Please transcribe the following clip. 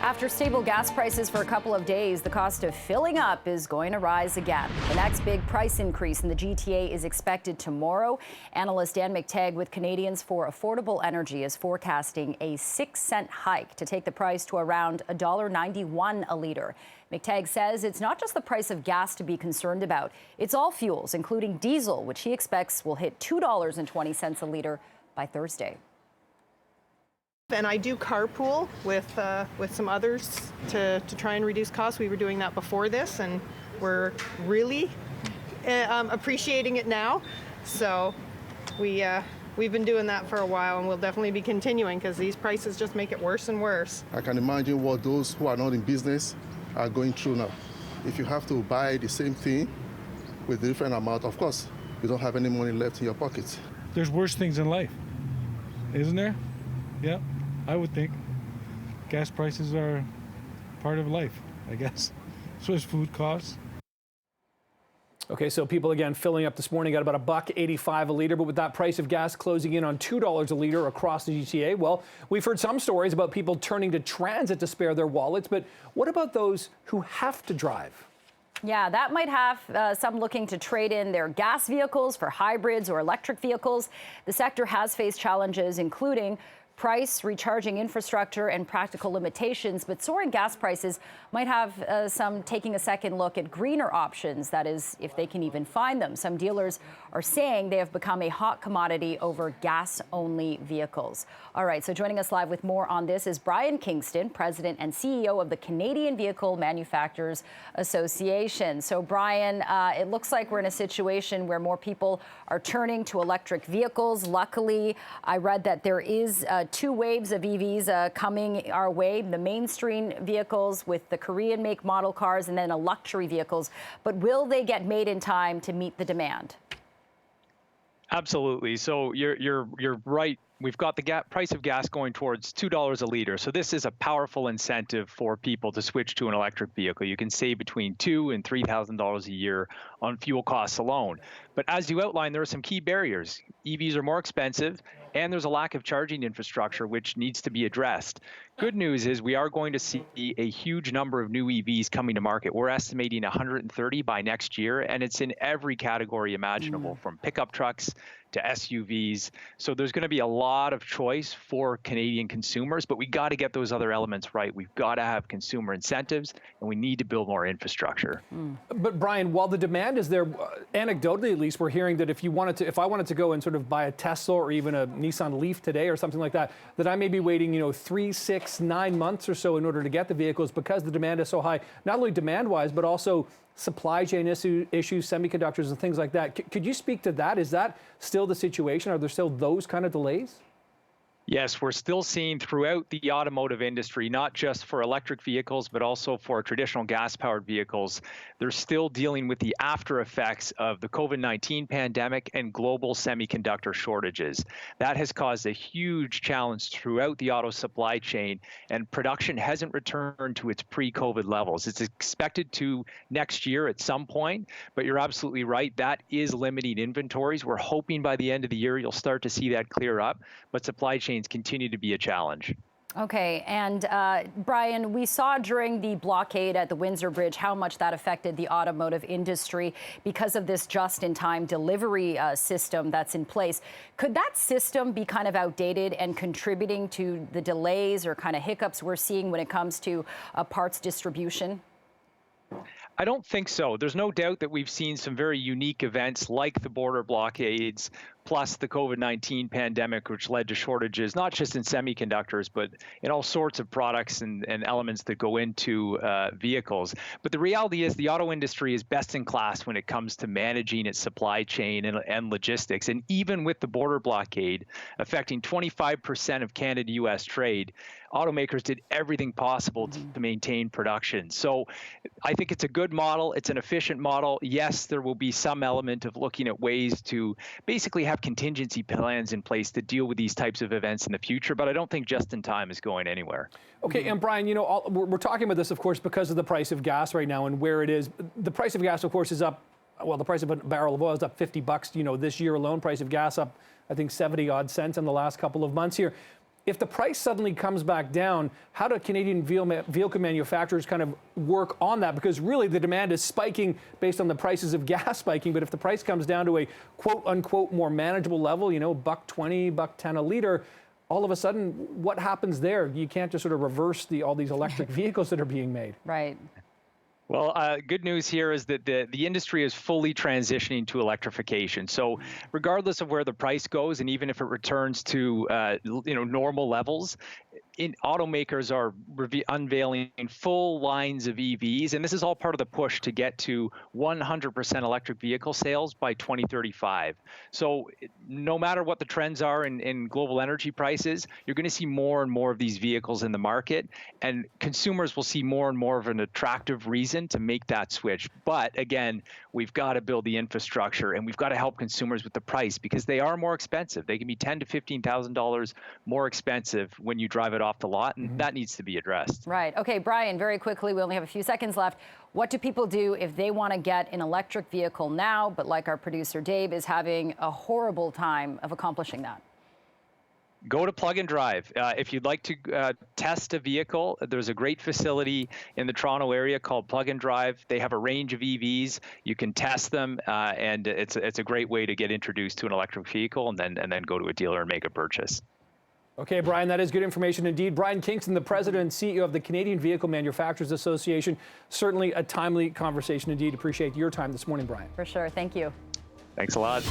After stable gas prices for a couple of days, the cost of filling up is going to rise again. The next big price increase in the GTA is expected tomorrow. Analyst Dan McTagg with Canadians for Affordable Energy is forecasting a 6-cent hike to take the price to around $1.91 a litre. McTagg says it's not just the price of gas to be concerned about. It's all fuels, including diesel, which he expects will hit $2.20 a litre by Thursday. And I do carpool with some others to try and reduce costs. We were doing that before this, and we're really appreciating it now. So we've been doing that for a while, and we'll definitely be continuing because these prices just make it worse and worse. I can imagine what those who are not in business are going through now. If you have to buy the same thing with a different amount, of course, you don't have any money left in your pocket. There's worse things in life, isn't there? Yeah, I would think. Gas prices are part of life, I guess. So is food costs. Okay, so people again filling up this morning got about $1.85 a litre, but with that price of gas closing in on $2 a litre across the GTA, well, we've heard some stories about people turning to transit to spare their wallets, but what about those who have to drive? Yeah, that might have some looking to trade in their gas vehicles for hybrids or electric vehicles. The sector has faced challenges, including price, recharging infrastructure, and practical limitations, but soaring gas prices might have some taking a second look at greener options, that is, if they can even find them. Some dealers are saying they have become a hot commodity over gas-only vehicles. All right, so joining us live with more on this is Brian Kingston, President and CEO of the Canadian Vehicle Manufacturers Association. So Brian, it looks like we're in a situation where more people are turning to electric vehicles. Luckily, I read that there is 2 waves of EVs coming our way, the mainstream vehicles with the Korean make model cars and then a luxury vehicles. But will they get made in time to meet the demand? Absolutely. So you're right. We've got the price of gas going towards $2 a litre. So this is a powerful incentive for people to switch to an electric vehicle. You can save between $2,000 and $3,000 a year on fuel costs alone. But as you outlined, there are some key barriers. EVs are more expensive, and there's a lack of charging infrastructure, which needs to be addressed. Good news is we are going to see a huge number of new EVs coming to market. We're estimating 130 by next year, and it's in every category imaginable, from pickup trucks to SUVs. So there's going to be a lot of choice for Canadian consumers, but we got to get those other elements right. We've got to have consumer incentives, and we need to build more infrastructure. But Brian, while the demand is there, anecdotally at least, we're hearing that if I wanted to go and sort of buy a Tesla or even a Nissan Leaf today or something like that, that I may be waiting, 3, 6, 9 months or so in order to get the vehicles because the demand is so high, not only demand-wise, but also supply chain issues, semiconductors and things like that. Could you speak to that? Is that still the situation? Are there still those kind of delays? Yes, we're still seeing throughout the automotive industry, not just for electric vehicles, but also for traditional gas-powered vehicles. They're still dealing with the after effects of the COVID-19 pandemic and global semiconductor shortages. That has caused a huge challenge throughout the auto supply chain, and production hasn't returned to its pre-COVID levels. It's expected to next year at some point, but you're absolutely right. That is limiting inventories. We're hoping by the end of the year, you'll start to see that clear up, but supply chain continue to be a challenge. Okay, and Brian, we saw during the blockade at the Windsor Bridge how much that affected the automotive industry because of this just-in-time delivery system that's in place. Could that system be kind of outdated and contributing to the delays or kind of hiccups we're seeing when it comes to parts distribution? I don't think so. There's no doubt that we've seen some very unique events like the border blockades, plus the COVID-19 pandemic, which led to shortages, not just in semiconductors, but in all sorts of products and elements that go into vehicles. But the reality is the auto industry is best in class when it comes to managing its supply chain and logistics. And even with the border blockade affecting 25% of Canada-US trade, automakers did everything possible to maintain production. So I think it's a good model. It's an efficient model. Yes, there will be some element of looking at ways to basically have contingency plans in place to deal with these types of events in the future, but I don't think just in time is going anywhere. Okay, and Brian, we're talking about this, of course, because of the price of gas right now and where it is. The price of gas, of course, is up. Well, the price of a barrel of oil is up $50, this year alone. Price of gas up, I think, 70 odd cents in the last couple of months here. If the price suddenly comes back down, how do Canadian vehicle manufacturers kind of work on that? Because really the demand is spiking based on the prices of gas spiking. But if the price comes down to a quote unquote more manageable level, you know, $1.20, $1.10 a liter, all of a sudden, what happens there? You can't just sort of reverse all these electric vehicles that are being made. Right. Well, good news here is that the industry is fully transitioning to electrification. So regardless of where the price goes, and even if it returns to normal levels, automakers are unveiling full lines of EVs, and this is all part of the push to get to 100% electric vehicle sales by 2035. So no matter what the trends are in global energy prices, you're going to see more and more of these vehicles in the market, and consumers will see more and more of an attractive reason to make that switch. But again, we've got to build the infrastructure, and we've got to help consumers with the price, because they are more expensive. They can be $10,000 to $15,000 more expensive when you drive it off the lot, and that needs to be addressed. Right. Okay, Brian, very quickly, we only have a few seconds left. What do people do if they want to get an electric vehicle now, but like our producer Dave is having a horrible time of accomplishing that? Go to Plug and Drive. If you'd like to test a vehicle, there's a great facility in the Toronto area called Plug and Drive. They have a range of EVs. You can test them, and it's a great way to get introduced to an electric vehicle, and then go to a dealer and make a purchase. Okay, Brian, that is good information indeed. Brian Kingston, the president and CEO of the Canadian Vehicle Manufacturers Association. Certainly a timely conversation indeed. Appreciate your time this morning, Brian. For sure. Thank you. Thanks a lot.